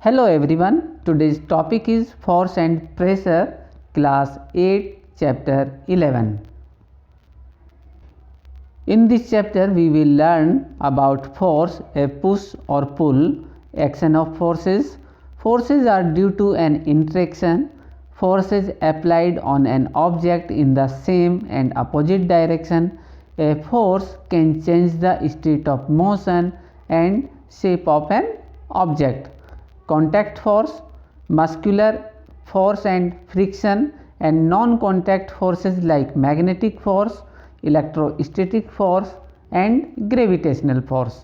Hello everyone, today's topic is Force and Pressure, Class 8, Chapter 11. In this chapter, we will learn about force, a push or pull, action of forces. Forces are due to an interaction. Forces applied on an object in the same and opposite direction. A force can change the state of motion and shape of an object. Contact force, muscular force and friction, and non-contact forces like magnetic force, electrostatic force and gravitational force.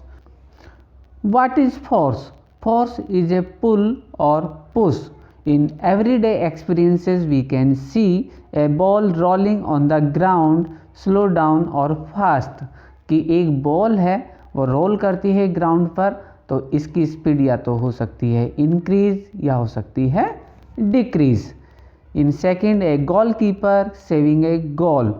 What is force? Force is a pull or push. In everyday experiences we can see a ball rolling on the ground, slow down और fast कि एक ball है वो role करती है ground पर, तो इसकी स्पीड या तो हो सकती है इंक्रीज या हो सकती है decrease. In second, a goal keeper saving a goal,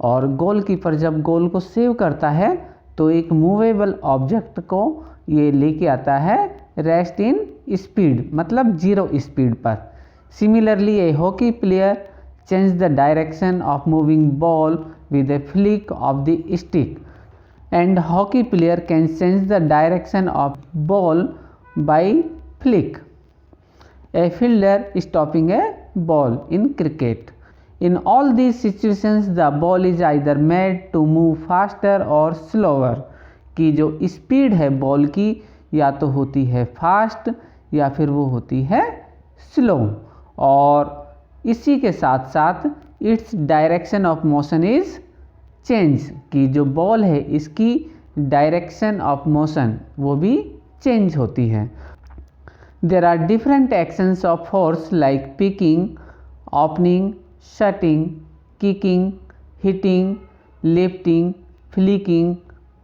और गोल कीपर जब गोल को सेव करता है तो एक मूवेबल ऑब्जेक्ट को ये लेके आता है रेस्ट इन स्पीड, मतलब जीरो स्पीड पर. Similarly A hockey player change the direction of moving ball with A flick of the stick, and hockey player can change the direction of ball by flick. A fielder stopping a ball in cricket. In all these situations the ball is either made to move faster or slower, कि जो speed है ball की या तो होती है fast या फिर वो होती है स्लो, और इसी के साथ साथ its direction of motion is change, कि जो बॉल है इसकी डायरेक्शन ऑफ मोशन वो भी चेंज होती है. There are different actions of force like picking, opening, shutting, kicking, hitting, lifting, flicking,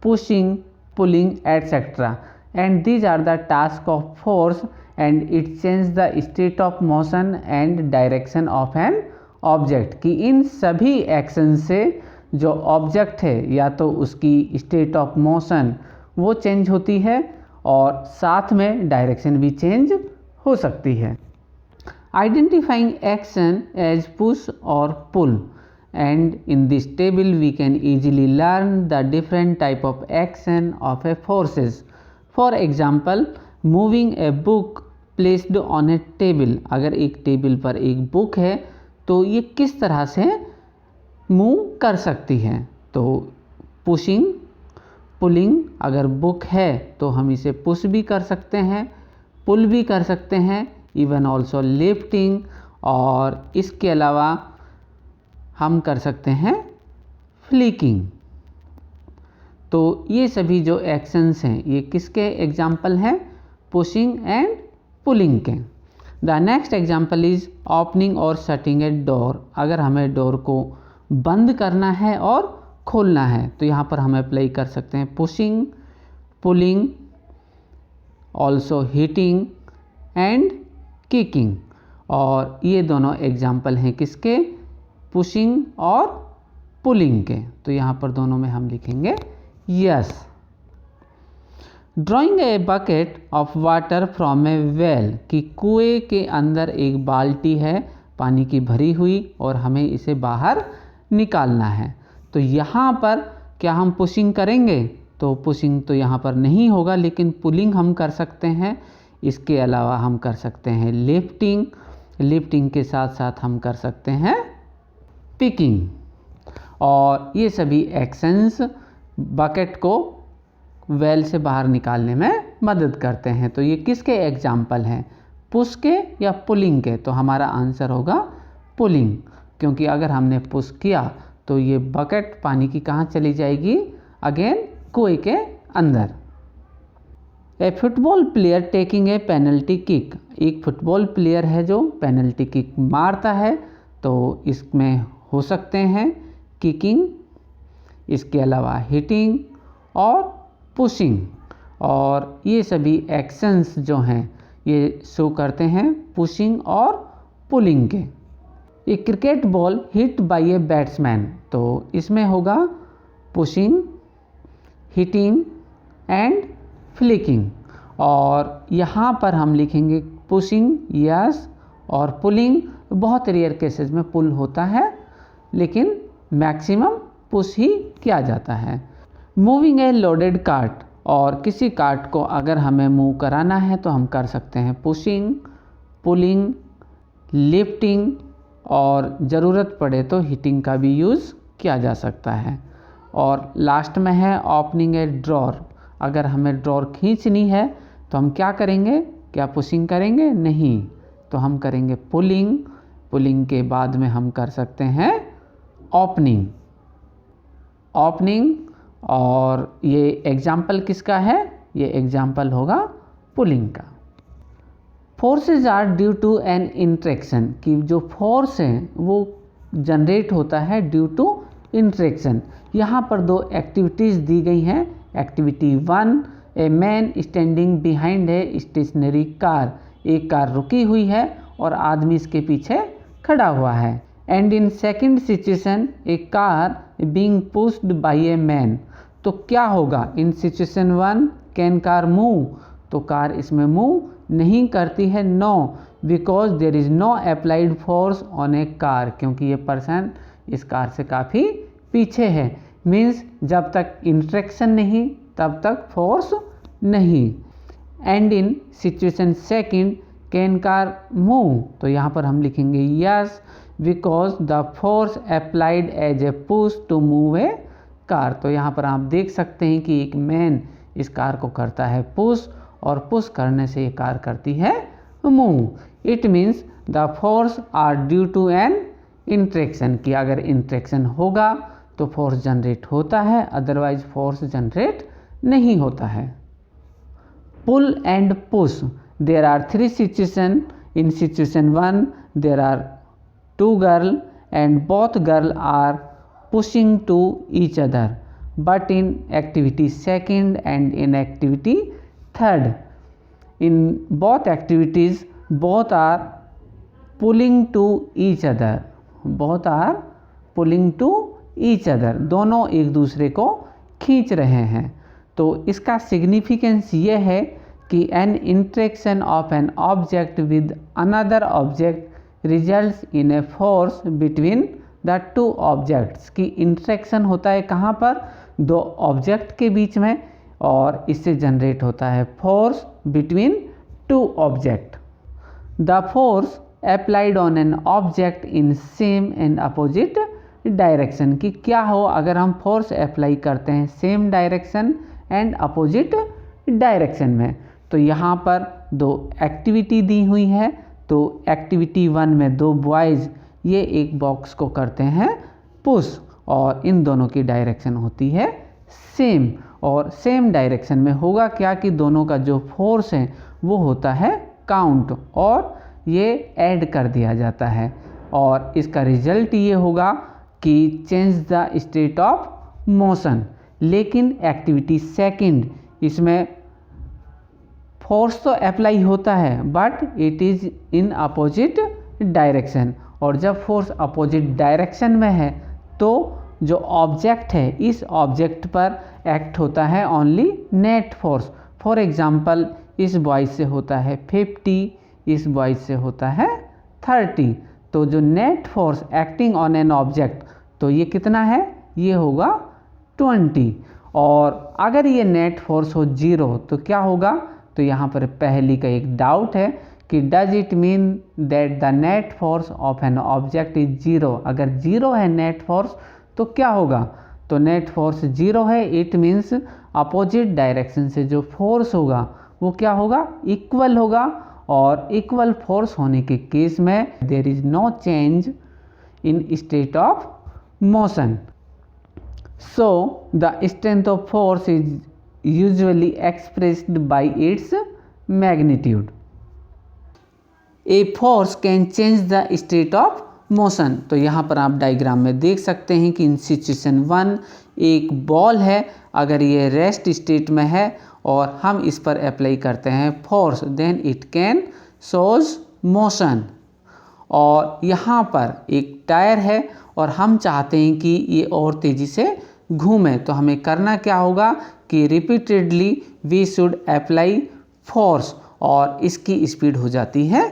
pushing, pulling etcetera, and these are the task of force and it change the state of motion and direction of an object, कि इन सभी action से जो object है या तो उसकी state of motion वो चेंज होती है और साथ में डायरेक्शन भी चेंज हो सकती है. आइडेंटिफाइंग एक्शन एज पुश और pull, and in this table we can easily learn the different type of action of a forces. For example, moving a book placed on a table, अगर एक table पर एक book है तो ये किस तरह से मूव कर सकती है. तो पुशिंग, पुलिंग, अगर बुक है तो हम इसे पुश भी कर सकते हैं, पुल भी कर सकते हैं, इवन ऑल्सो लिफ्टिंग, और इसके अलावा हम कर सकते हैं फ्लिकिंग. तो ये सभी जो एक्शंस हैं ये किसके एग्जाम्पल हैं? पुशिंग एंड पुलिंग के. The next example is opening और शटिंग ए डोर. अगर हमें डोर को बंद करना है और खोलना है तो यहाँ पर हम अप्लाई कर सकते हैं pushing, pulling, also hitting and kicking, और ये दोनों एग्जाम्पल हैं किसके? पुशिंग और पुलिंग के. तो यहाँ पर दोनों में हम लिखेंगे yes. Drawing a bucket of water from A well, कि कुएं के अंदर एक बाल्टी है पानी की भरी हुई और हमें इसे बाहर निकालना है. तो यहाँ पर क्या हम पुशिंग करेंगे? तो पुशिंग तो यहाँ पर नहीं होगा, लेकिन पुलिंग हम कर सकते हैं. इसके अलावा हम कर सकते हैं लिफ्टिंग, लिफ्टिंग के साथ साथ हम कर सकते हैं पिकिंग, और ये सभी एक्शंस बकेट को वेल से बाहर निकालने में मदद करते हैं. तो ये किसके एग्जाम्पल हैं? पुश के या पुलिंग के? तो हमारा आंसर होगा पुलिंग, क्योंकि अगर हमने पुश किया तो ये बकेट पानी की कहाँ चली जाएगी? अगेन कुएं के अंदर. ए football player taking a penalty kick, एक फुटबॉल प्लेयर है जो पेनल्टी किक मारता है, तो इसमें हो सकते हैं किकिंग, इसके अलावा हिटिंग और पुशिंग, और ये सभी एक्शंस जो हैं ये शो करते हैं पुशिंग और पुलिंग के. A cricket ball hit by a batsman, तो इसमें होगा पुशिंग, हिटिंग एंड फ्लिकिंग, और यहाँ पर हम लिखेंगे पुशिंग यस, और पुलिंग बहुत रेयर केसेस में पुल होता है, लेकिन मैक्सिमम पुश ही किया जाता है। मूविंग ए लोडेड कार्ट, और किसी कार्ट को अगर हमें मूव कराना है तो हम कर सकते हैं पुशिंग, पुलिंग, लिफ्टिंग, और ज़रूरत पड़े तो हिटिंग का भी यूज़ किया जा सकता है। और लास्ट में है ओपनिंग ए ड्रॉर, अगर हमें ड्रॉर खींचनी है तो हम क्या करेंगे, क्या पुशिंग करेंगे? नहीं, तो हम करेंगे पुलिंग, पुलिंग के बाद में हम कर सकते हैं ओपनिंग, ओपनिंग। और ये एग्जाम्पल किसका है? ये एग्जाम्पल होगा पुलिंग का। Forces are due to an interaction, कि जो फोर्स है वो जनरेट होता है ड्यू टू इंट्रैक्शन। यहाँ पर दो एक्टिविटीज़ दी गई हैं। Activity 1, a man standing behind a stationary car, एक कार रुकी हुई है और आदमी इसके पीछे खड़ा हुआ है। And in second situation a car being pushed by a man, तो क्या होगा? In situation 1 can car move, तो कार इसमें मूव नहीं करती है, no, because there is no applied force on a car, क्योंकि ये पर्सन इस कार से काफ़ी पीछे है। मीन्स जब तक इंट्रैक्शन नहीं तब तक फोर्स नहीं। And in situation second can car move, तो यहाँ पर हम लिखेंगे yes, because the force applied as a push to move a car. तो यहाँ पर आप देख सकते हैं कि एक मैन इस कार को करता है पुश, और पुश करने से ये कार करती है move. It means the force are due to an interaction, कि अगर इंट्रैक्शन होगा तो फोर्स जनरेट होता है, अदरवाइज फोर्स जनरेट नहीं होता है। Pull and push, there are 3 situation. In situation 1 there are 2 girl and both girl are pushing to each other, but in activity 2 and in activity 3, in both activities both are pulling to each other, both are pulling to each other, दोनों एक दूसरे को खींच रहे हैं। तो इसका significance ये है कि an interaction of an object with another object results in a force between the 2 objects, की इंट्रैक्शन होता है कहाँ पर? 2 ऑब्जेक्ट के बीच में, और इससे जनरेट होता है force between 2 object. The force applied on an object in same and opposite direction, की क्या हो अगर हम फोर्स अप्लाई करते हैं same direction and opposite direction में? तो यहाँ पर 2 एक्टिविटी दी हुई है। तो एक्टिविटी 1 में 2 बॉयज़ ये एक बॉक्स को करते हैं पुश, और इन दोनों की डायरेक्शन होती है सेम, और सेम डायरेक्शन में होगा क्या कि दोनों का जो फोर्स है वो होता है काउंट, और ये ऐड कर दिया जाता है, और इसका रिजल्ट ये होगा कि change the state of motion. लेकिन एक्टिविटी 2 इसमें फोर्स तो अप्लाई होता है but it is in opposite direction, और जब फोर्स अपोजिट डायरेक्शन में है तो जो ऑब्जेक्ट है इस ऑब्जेक्ट पर एक्ट होता है only net force. For example इस बॉय से होता है 50, इस बॉय से होता है 30, तो जो net force acting on an object तो ये कितना है? ये होगा 20। और अगर ये नेट फोर्स हो 0 तो क्या होगा? तो यहाँ पर पहली का एक डाउट है कि does it mean that the net force of an object is 0? अगर 0 है नेट फोर्स तो क्या होगा? तो नेट फोर्स 0 है, इट मीन्स अपोजिट डायरेक्शन से जो फोर्स होगा वो क्या होगा? इक्वल होगा, और इक्वल फोर्स होने के केस में there is no change in state of motion. So the strength of force is usually expressed by its magnitude. A force can change the state of motion. तो यहाँ पर आप diagram में देख सकते हैं कि इन सिचुएशन 1 एक बॉल है, अगर ये रेस्ट स्टेट में है और हम इस पर अप्लाई करते हैं force, then it can shows motion. और यहाँ पर एक टायर है और हम चाहते हैं कि ये और तेज़ी से घूमे, तो हमें करना क्या होगा कि repeatedly we should apply force, और इसकी स्पीड हो जाती है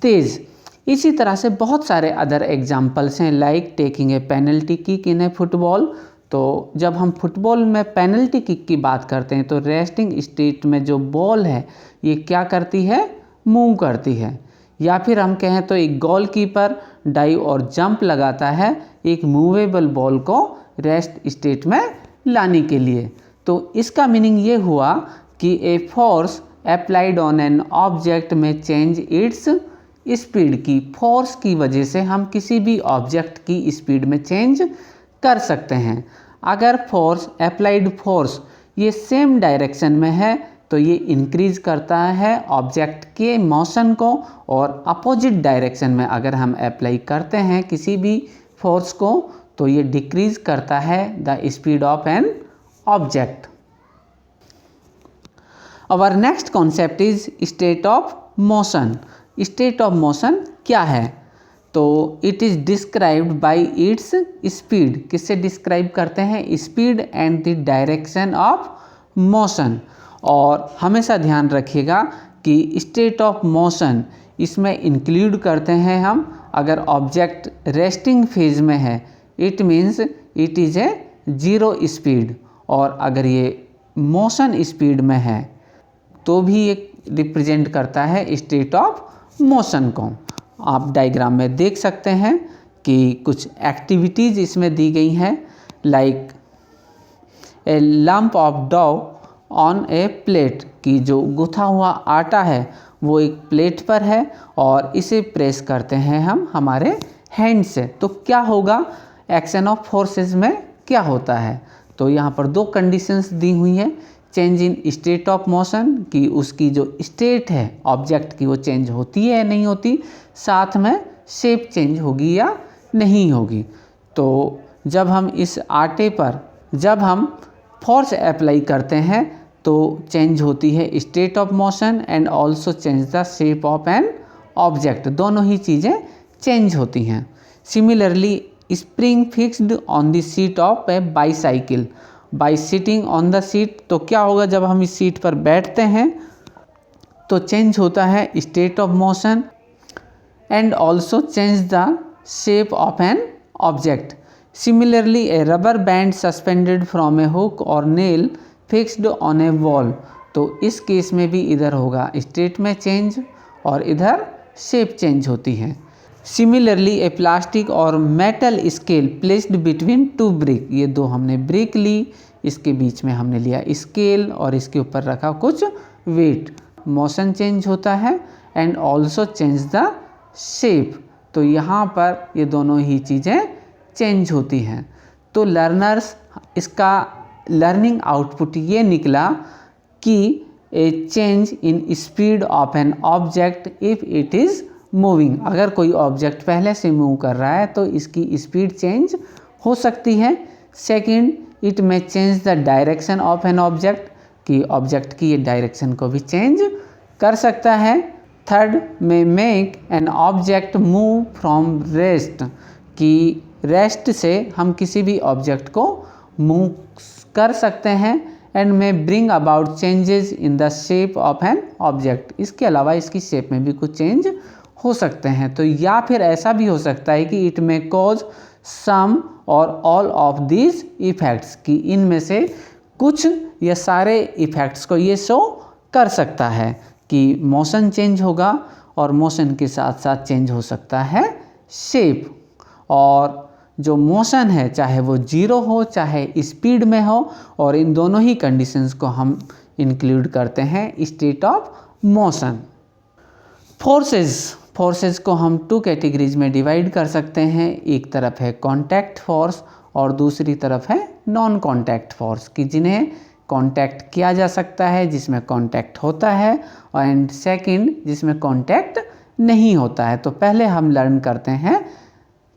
तेज़। इसी तरह से बहुत सारे अदर एग्जाम्पल्स हैं, like taking a penalty kick in A football. तो जब हम फुटबॉल में पेनल्टी किक की बात करते हैं तो रेस्टिंग स्टेट में जो बॉल है ये क्या करती है, मूव करती है। या फिर हम कहें तो एक गोलकीपर डाइव और जंप लगाता है एक मूवेबल बॉल को रेस्ट स्टेट में लाने के लिए। तो इसका मीनिंग ये हुआ कि a force applied on an object में चेंज इट्स स्पीड। की फोर्स की वजह से हम किसी भी ऑब्जेक्ट की स्पीड में चेंज कर सकते हैं। अगर फोर्स अप्लाइड फोर्स ये सेम डायरेक्शन में है तो ये इंक्रीज करता है ऑब्जेक्ट के मोशन को, और अपोजिट डायरेक्शन में अगर हम अप्लाई करते हैं किसी भी फोर्स को तो ये डिक्रीज करता है the speed of an object. Our next concept is state of motion. State of motion क्या है? तो it is described by its speed. किससे डिस्क्राइब करते हैं? Speed and the direction of motion. और हमेशा ध्यान रखिएगा कि स्टेट ऑफ मोशन इसमें इंक्लूड करते हैं हम अगर ऑब्जेक्ट रेस्टिंग फेज में है it means it is a zero speed, और अगर ये मोशन स्पीड में है तो भी ये रिप्रेजेंट करता है स्टेट ऑफ मोशन को। आप डायग्राम में देख सकते हैं कि कुछ एक्टिविटीज़ इसमें दी गई हैं, like a lump of dough on a plate. की जो गुथा हुआ आटा है वो एक प्लेट पर है और इसे प्रेस करते हैं हम हमारे हैंड से, तो क्या होगा? एक्शन ऑफ फोर्सेस में क्या होता है? तो यहाँ पर दो कंडीशंस दी हुई हैं, change in state of motion कि उसकी जो स्टेट है ऑब्जेक्ट की वो चेंज होती है या नहीं होती, साथ में शेप चेंज होगी या नहीं होगी। तो जब हम इस आटे पर जब हम फोर्स अप्लाई करते हैं तो चेंज होती है state of motion and also change the shape of an object, दोनों ही चीज़ें चेंज होती हैं। Similarly spring fixed on the seat of A bicycle by sitting on the seat, तो क्या होगा जब हम इस सीट पर बैठते हैं तो चेंज होता है state of motion and also change the shape of an object. Similarly a rubber band suspended from a hook और nail fixed on a wall, तो इस केस में भी इधर होगा स्टेट में चेंज और इधर शेप चेंज होती है। सिमिलरली ए प्लास्टिक और metal scale placed between two brick, ये दो हमने ब्रिक ली, इसके बीच में हमने लिया स्केल और इसके ऊपर रखा कुछ वेट, मोशन चेंज होता है and also change the shape, तो यहाँ पर ये दोनों ही चीज़ें चेंज होती हैं। तो लर्नर्स इसका लर्निंग आउटपुट ये निकला कि ए change in speed of an object if it is moving, अगर कोई ऑब्जेक्ट पहले से मूव कर रहा है तो इसकी स्पीड चेंज हो सकती है। सेकंड, इट में change the direction of an object, कि ऑब्जेक्ट की ये डायरेक्शन को भी चेंज कर सकता है। थर्ड, में make an object move from rest, कि रेस्ट से हम किसी भी ऑब्जेक्ट को मूव कर सकते हैं। एंड में bring about changes in the shape of an object, इसके अलावा इसकी शेप में भी कुछ चेंज हो सकते हैं। तो या फिर ऐसा भी हो सकता है कि इट में कॉज सम और ऑल ऑफ दीज इफेक्ट्स, कि इनमें से कुछ या सारे इफेक्ट्स को ये शो कर सकता है कि मोशन चेंज होगा और मोशन के साथ साथ चेंज हो सकता है शेप, और जो मोशन है चाहे वो जीरो हो चाहे स्पीड में हो, और इन दोनों ही कंडीशंस को हम इंक्लूड करते हैं स्टेट ऑफ मोशन। फोर्सेस को हम टू कैटेगरीज में डिवाइड कर सकते हैं, एक तरफ है कॉन्टैक्ट फोर्स और दूसरी तरफ है नॉन कॉन्टैक्ट फोर्स, कि जिन्हें कॉन्टैक्ट किया जा सकता है जिसमें कॉन्टैक्ट होता है, एंड सेकंड जिसमें कॉन्टैक्ट नहीं होता है। तो पहले हम लर्न करते हैं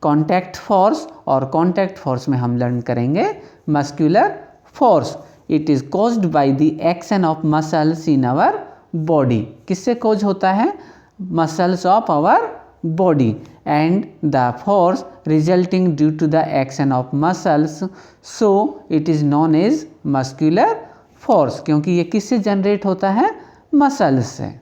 कॉन्टैक्ट फोर्स, और कॉन्टैक्ट फोर्स में हम लर्न करेंगे muscular force. It is caused by the action of muscles in our body, किससे कॉज होता है? Muscles of our body, and the force resulting due to the action of muscles, so it is known as muscular force, क्योंकि ये किससे generate होता है? Muscles से।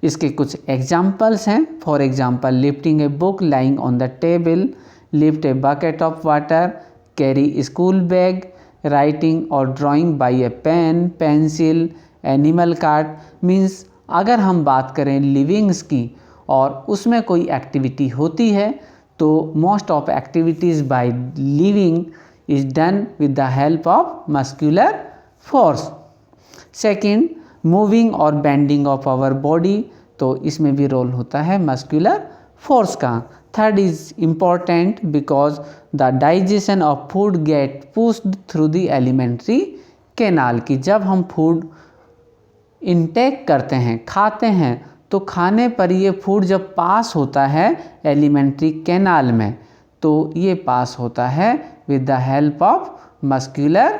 इसके कुछ एग्जाम्पल्स हैं। For example, lifting a book lying on the table, lift a bucket of water, carry school bag, writing और drawing by a pen, pencil, animal cart. Means अगर हम बात करें लिविंग्स की और उसमें कोई एक्टिविटी होती है तो most of activities by living is done with the help of muscular force. Second, moving और बेंडिंग ऑफ आवर बॉडी, तो इसमें भी रोल होता है मस्कुलर फोर्स का। Third is important because the digestion of food gate pushed through the alimentary canal, कि जब हम फूड इनटेक करते हैं, खाते हैं, तो खाने पर ये फूड जब पास होता है एलिमेंट्री कैनाल में, तो ये पास होता है with the help of muscular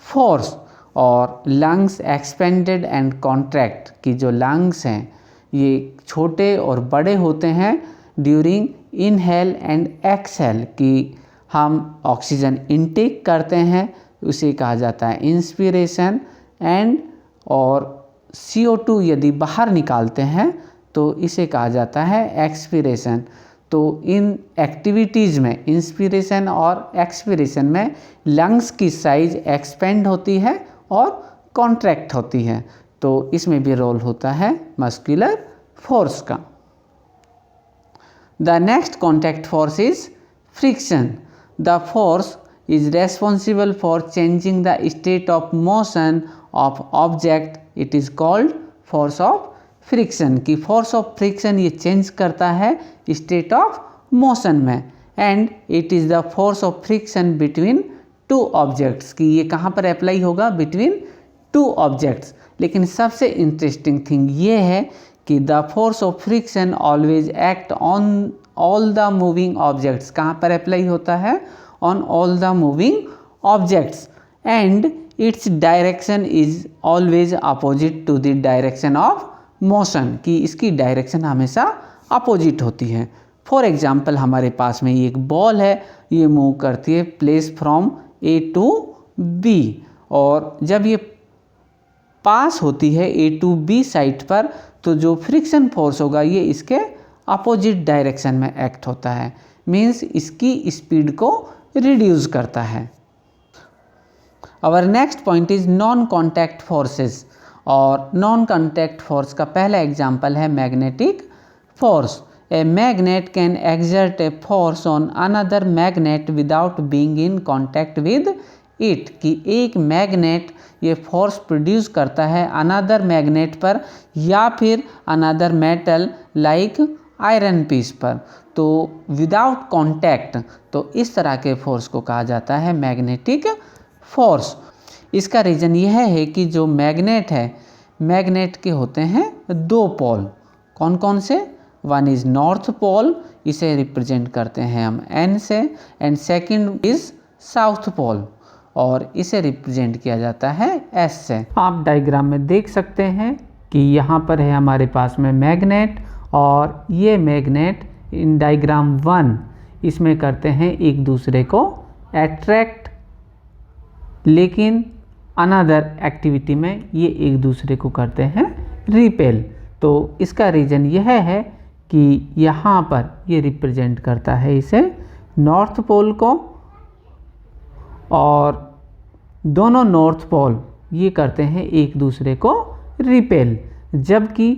force. और लंग्स एक्सपेंडेड एंड कॉन्ट्रैक्ट, कि जो लंग्स हैं ये छोटे और बड़े होते हैं ड्यूरिंग इनहेल एंड एक्सहेल, कि हम ऑक्सीजन इनटेक करते हैं उसे कहा जाता है इंस्पिरेशन, एंड और CO2 यदि बाहर निकालते हैं तो इसे कहा जाता है एक्सपीरेशन। तो इन एक्टिविटीज़ में, इंस्पिरेशन और एक्सपीरेशन में, लंग्स की साइज एक्सपेंड होती है और कॉन्ट्रैक्ट होती है, तो इसमें भी रोल होता है मस्कुलर फोर्स का। The next contact force is friction. The force is responsible for changing the state of motion of object. It is called force of friction, कि force of friction ये change करता है state of motion में, and it is the force of friction between two objects, कि ये कहाँ पर apply होगा, between two objects। लेकिन सबसे इंटरेस्टिंग थिंग ये है कि the force of friction always act on all the moving objects, कहाँ पर अप्लाई होता है, on all the moving objects, and its direction is always opposite to the direction of motion, कि इसकी डायरेक्शन हमेशा अपोजिट होती है। फॉर एग्जाम्पल, हमारे पास में एक बॉल है, ये मूव करती है place from A to B, और जब ये पास होती है A to B साइड पर, तो जो फ्रिक्शन फोर्स होगा ये इसके अपोजिट डायरेक्शन में एक्ट होता है, मीन्स इसकी स्पीड को रिड्यूस करता है। Our next point is non contact forces, और नॉन कॉन्टैक्ट फोर्स का पहला एग्जाम्पल है magnetic force. A magnet can exert a force on another magnet without being in contact with it, कि एक मैग्नेट ये फोर्स प्रोड्यूस करता है another magnet पर या फिर another metal like iron piece पर, तो विदाउट कॉन्टैक्ट, तो इस तरह के फोर्स को कहा जाता है मैग्नेटिक फोर्स। इसका रीज़न यह है कि जो मैग्नेट है, मैग्नेट के होते हैं दो पोल, कौन कौन से, वन इज़ नॉर्थ पोल, इसे रिप्रेजेंट करते हैं हम N से, and second is south pole और इसे रिप्रेजेंट किया जाता है S से। आप डायग्राम में देख सकते हैं कि यहाँ पर है हमारे पास में मैग्नेट, और ये मैग्नेट इन डायग्राम 1 इसमें करते हैं एक दूसरे को अट्रैक्ट, लेकिन अनदर एक्टिविटी में ये एक दूसरे को करते हैं रिपेल। तो इसका रीज़न यह है कि यहाँ पर ये रिप्रेजेंट करता है इसे नॉर्थ पोल को, और दोनों नॉर्थ पोल ये करते हैं एक दूसरे को रिपेल, जबकि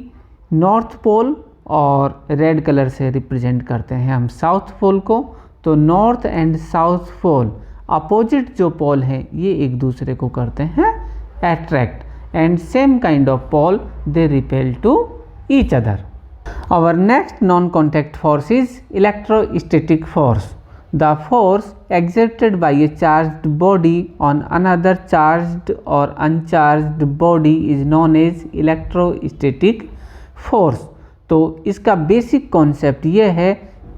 नॉर्थ पोल और रेड कलर से रिप्रेजेंट करते हैं हम साउथ पोल को। तो north and south pole opposite जो पोल हैं ये एक दूसरे को करते हैं attract, and same kind of pole they repel to each other. Our next non contact force is electrostatic force. The force exerted by a charged body on another charged or uncharged body is known as electrostatic force। तो इसका basic concept ये है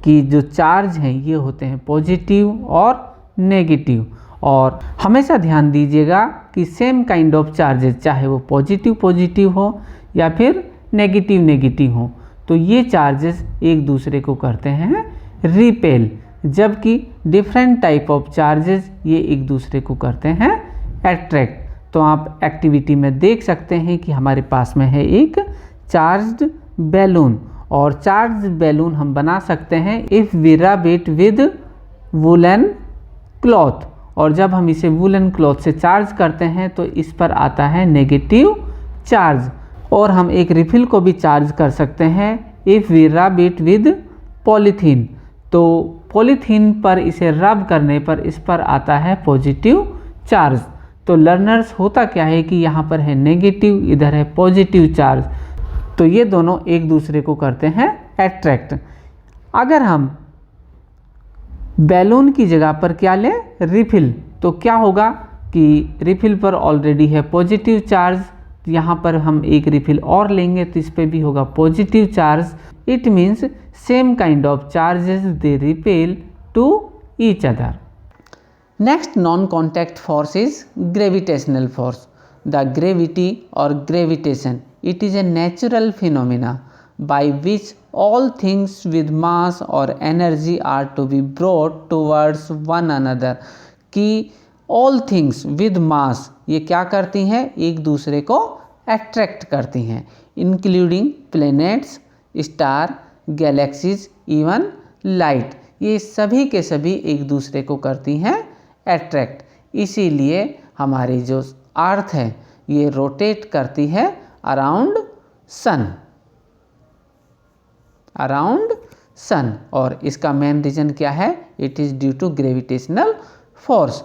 कि जो charge हैं ये होते हैं पॉजिटिव और नेगेटिव, और हमेशा ध्यान दीजिएगा कि सेम काइंड ऑफ चार्जेस, चाहे वो पॉजिटिव पॉजिटिव हो या फिर नेगेटिव नेगेटिव हो, तो ये चार्जेस एक दूसरे को करते हैं रिपेल, जबकि डिफरेंट टाइप ऑफ चार्जेस ये एक दूसरे को करते हैं अट्रैक्ट। तो आप एक्टिविटी में देख सकते हैं कि हमारे पास में है एक चार्ज्ड बैलून, और चार्ज बैलून हम बना सकते हैं if we rub it with woollen cloth, और जब हम इसे वुलन क्लॉथ से चार्ज करते हैं तो इस पर आता है नेगेटिव चार्ज। और हम एक रिफिल को भी चार्ज कर सकते हैं if we rub it with polythene, तो पॉलीथीन पर इसे रब करने पर इस पर आता है पॉजिटिव चार्ज। तो लर्नर्स होता क्या है कि यहाँ पर है नेगेटिव, इधर है पॉजिटिव चार्ज, तो ये दोनों एक दूसरे को करते हैं अट्रैक्ट। अगर हम बैलून की जगह पर क्या लें, रिफिल, तो क्या होगा कि रिफिल पर ऑलरेडी है पॉजिटिव चार्ज, यहाँ पर हम एक रिफिल और लेंगे तो इस पर भी होगा positive charge. It means same kind of charges they repel to each other. Next non contact force is gravitational force. The gravity और gravitation, it is a natural phenomena by which all things with mass or energy are to be brought towards one another, कि all things with mass ये क्या करती हैं, एक दूसरे को attract करती हैं, including planets, star, galaxies, even light, ये सभी के सभी एक दूसरे को करती हैं अट्रैक्ट। इसीलिए हमारी जो अर्थ है ये रोटेट करती है अराउंड सन, और इसका मेन रीजन क्या है, it is due to gravitational force.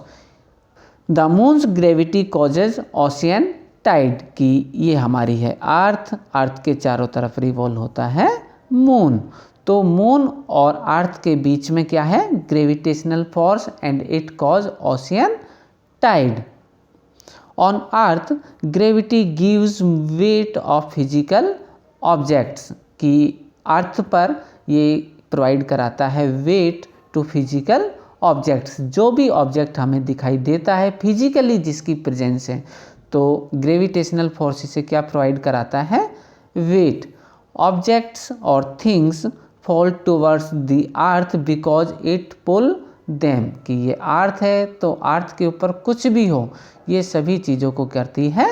The moon's gravity causes ocean tide, कि ये हमारी है अर्थ के चारों तरफ रिवॉल्व होता है मून, तो मून और अर्थ के बीच में क्या है, gravitational force, and it cause ocean tide. On earth gravity gives weight of physical objects, कि अर्थ पर ये प्रोवाइड कराता है वेट टू फिजिकल ऑब्जेक्ट्स, जो भी ऑब्जेक्ट हमें दिखाई देता है फिजिकली जिसकी प्रेजेंस है, तो ग्रेविटेशनल फोर्स इसे क्या प्रोवाइड कराता है, वेट। ऑब्जेक्ट्स और things fall towards the earth because it pull them, कि ये अर्थ है तो अर्थ के ऊपर कुछ भी हो ये सभी चीज़ों को करती है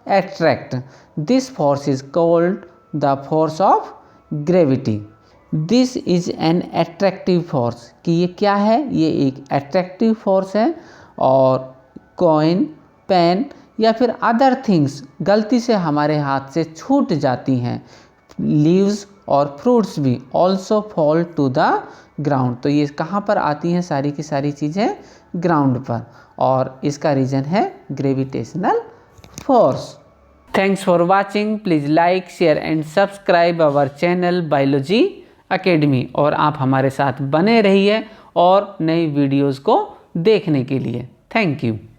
attract. This force is called the force of gravity. This is an attractive force, कि ये क्या है, ये एक अट्रैक्टिव फोर्स है। और कॉइन, पेन या फिर अदर थिंग्स गलती से हमारे हाथ से छूट जाती हैं, लीव्स और फ्रूट्स भी also fall to the ground, तो ये कहाँ पर आती हैं सारी की सारी चीज़ें, ग्राउंड पर, और इसका रीज़न है gravitational force. Thanks for watching, please like, share and subscribe our channel biology academy, और आप हमारे साथ बने रहिए और नई वीडियोज़ को देखने के लिए। Thank you.